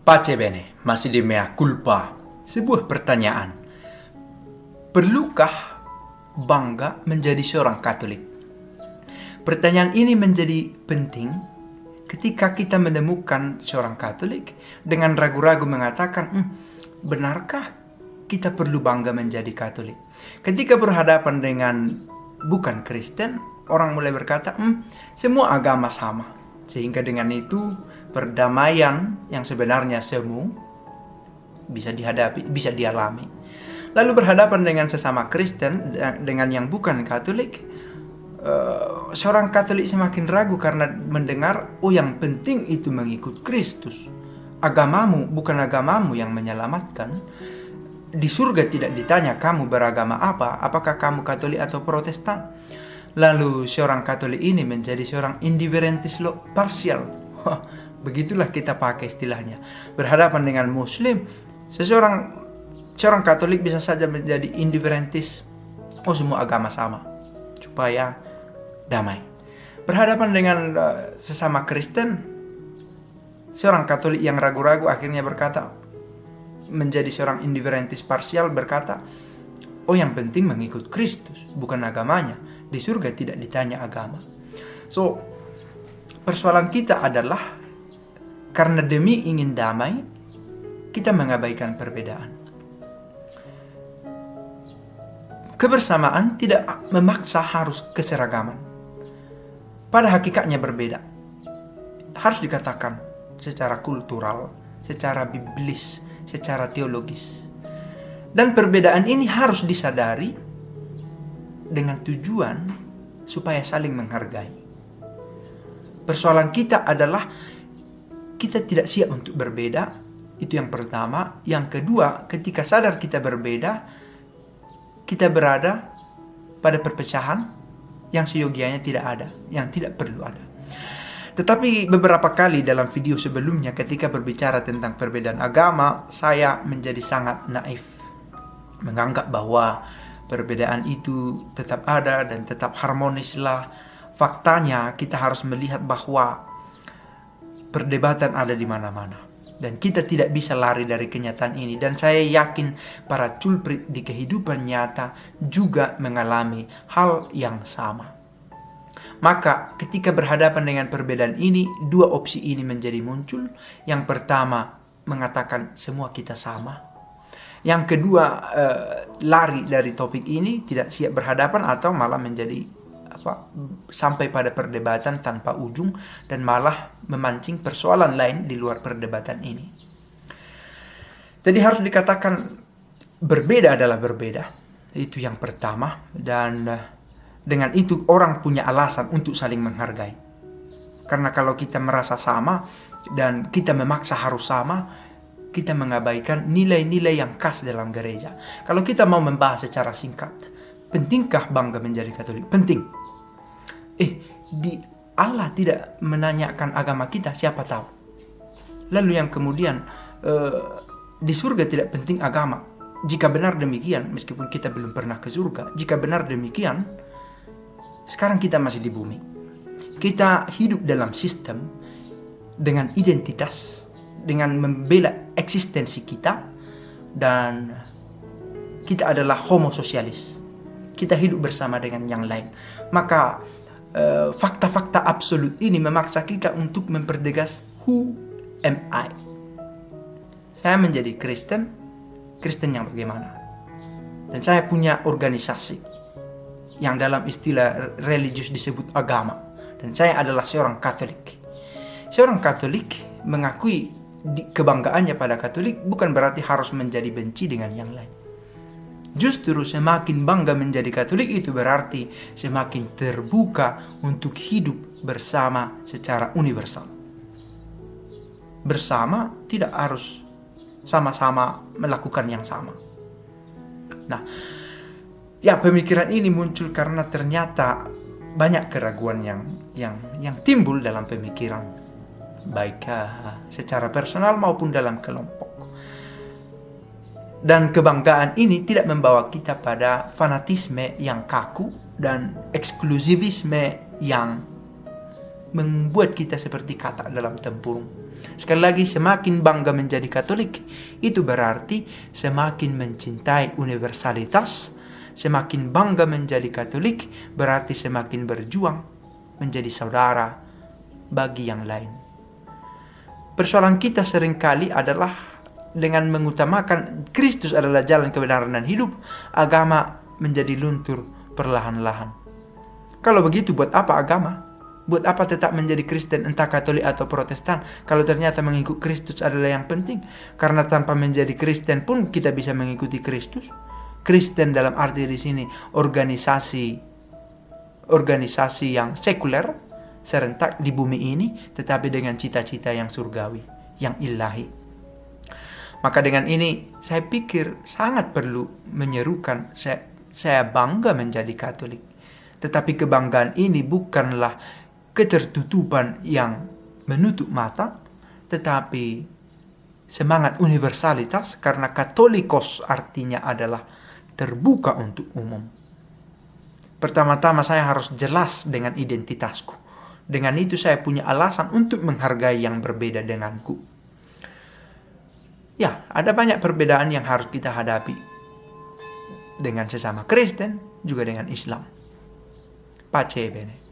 Pace bene, masih di mea culpa. Sebuah pertanyaan. Perlukah bangga menjadi seorang Katolik? Pertanyaan ini menjadi penting ketika kita menemukan seorang Katolik dengan ragu-ragu mengatakan, benarkah kita perlu bangga menjadi Katolik? Ketika berhadapan dengan bukan Kristen, orang mulai berkata, semua agama sama. Sehingga dengan itu perdamaian yang sebenarnya semu bisa dihadapi, bisa dialami. Lalu berhadapan dengan sesama Kristen, dengan yang bukan Katolik, seorang Katolik semakin ragu karena mendengar, yang penting itu mengikut Kristus. Agamamu bukan agamamu yang menyelamatkan. Di surga tidak ditanya kamu beragama apa, apakah kamu Katolik atau Protestan. Lalu seorang Katolik ini menjadi seorang indifferentis parsial. Begitulah kita pakai istilahnya. Berhadapan dengan Muslim, seorang Katolik bisa saja menjadi indifferentis. Semua agama sama, supaya damai. Berhadapan dengan sesama Kristen, seorang Katolik yang ragu-ragu akhirnya berkata, menjadi seorang indifferentis parsial berkata, yang penting mengikut Kristus, bukan agamanya. Di surga tidak ditanya agama. So, persoalan kita adalah karena demi ingin damai, kita mengabaikan perbedaan. Kebersamaan tidak memaksa harus keseragaman. Pada hakikatnya berbeda. Harus dikatakan secara kultural, secara biblis, secara teologis. Dan perbedaan ini harus disadari dengan tujuan supaya saling menghargai. Persoalan kita adalah kita tidak siap untuk berbeda. Itu yang pertama. Yang kedua, ketika sadar kita berbeda, kita berada pada perpecahan yang seyogianya tidak ada, yang tidak perlu ada. Tetapi beberapa kali dalam video sebelumnya ketika berbicara tentang perbedaan agama, saya menjadi sangat naif, menganggap bahwa perbedaan itu tetap ada dan tetap harmonislah. Faktanya kita harus melihat bahwa perdebatan ada di mana-mana. Dan kita tidak bisa lari dari kenyataan ini. Dan saya yakin para culprit di kehidupan nyata juga mengalami hal yang sama. Maka ketika berhadapan dengan perbedaan ini, dua opsi ini menjadi muncul. Yang pertama mengatakan semua kita sama. Yang kedua, lari dari topik ini, tidak siap berhadapan atau malah menjadi sampai pada perdebatan tanpa ujung dan malah memancing persoalan lain di luar perdebatan ini. Jadi harus dikatakan berbeda adalah berbeda. Itu yang pertama, dan dengan itu orang punya alasan untuk saling menghargai. Karena kalau kita merasa sama dan kita memaksa harus sama, kita mengabaikan nilai-nilai yang khas dalam gereja. Kalau kita mau membahas secara singkat, pentingkah bangga menjadi Katolik? Penting. Allah tidak menanyakan agama kita, siapa tahu. Lalu yang kemudian, di surga tidak penting agama. Jika benar demikian, meskipun kita belum pernah ke surga, jika benar demikian, sekarang kita masih di bumi. Kita hidup dalam sistem dengan identitas, dengan membela eksistensi kita, dan kita adalah homo sosialis. Kita hidup bersama dengan yang lain. Maka fakta-fakta absolut ini memaksa kita untuk mempertegas who am I. Saya menjadi Kristen yang bagaimana? Dan saya punya organisasi yang dalam istilah religius disebut agama. Dan saya adalah seorang Katolik. Seorang Katolik mengakui kebanggaannya pada Katolik bukan berarti harus menjadi benci dengan yang lain. Justru semakin bangga menjadi Katolik itu berarti semakin terbuka untuk hidup bersama secara universal. Bersama tidak harus sama-sama melakukan yang sama. Nah, pemikiran ini muncul karena ternyata banyak keraguan yang timbul dalam pemikiran, baik secara personal maupun dalam kelompok. Dan kebanggaan ini tidak membawa kita pada fanatisme yang kaku dan eksklusivisme yang membuat kita seperti katak dalam tempurung. Sekali lagi, semakin bangga menjadi Katolik, itu berarti semakin mencintai universalitas. Semakin bangga menjadi Katolik, berarti semakin berjuang menjadi saudara bagi yang lain. Persoalan kita seringkali adalah dengan mengutamakan Kristus adalah jalan kebenaran dan hidup, agama menjadi luntur perlahan-lahan. Kalau begitu, buat apa agama? Buat apa tetap menjadi Kristen, entah Katolik atau Protestan, kalau ternyata mengikut Kristus adalah yang penting? Karena tanpa menjadi Kristen pun kita bisa mengikuti Kristus. Kristen dalam arti di sini organisasi yang sekuler, serentak di bumi ini, tetapi dengan cita-cita yang surgawi, yang ilahi. Maka dengan ini saya pikir sangat perlu menyerukan, saya bangga menjadi Katolik. Tetapi kebanggaan ini bukanlah ketertutupan yang menutup mata, tetapi semangat universalitas, karena Katolikos artinya adalah terbuka untuk umum. Pertama-tama saya harus jelas dengan identitasku. Dengan itu saya punya alasan untuk menghargai yang berbeda denganku. Ya, ada banyak perbedaan yang harus kita hadapi dengan sesama Kristen, juga dengan Islam. Pace bene.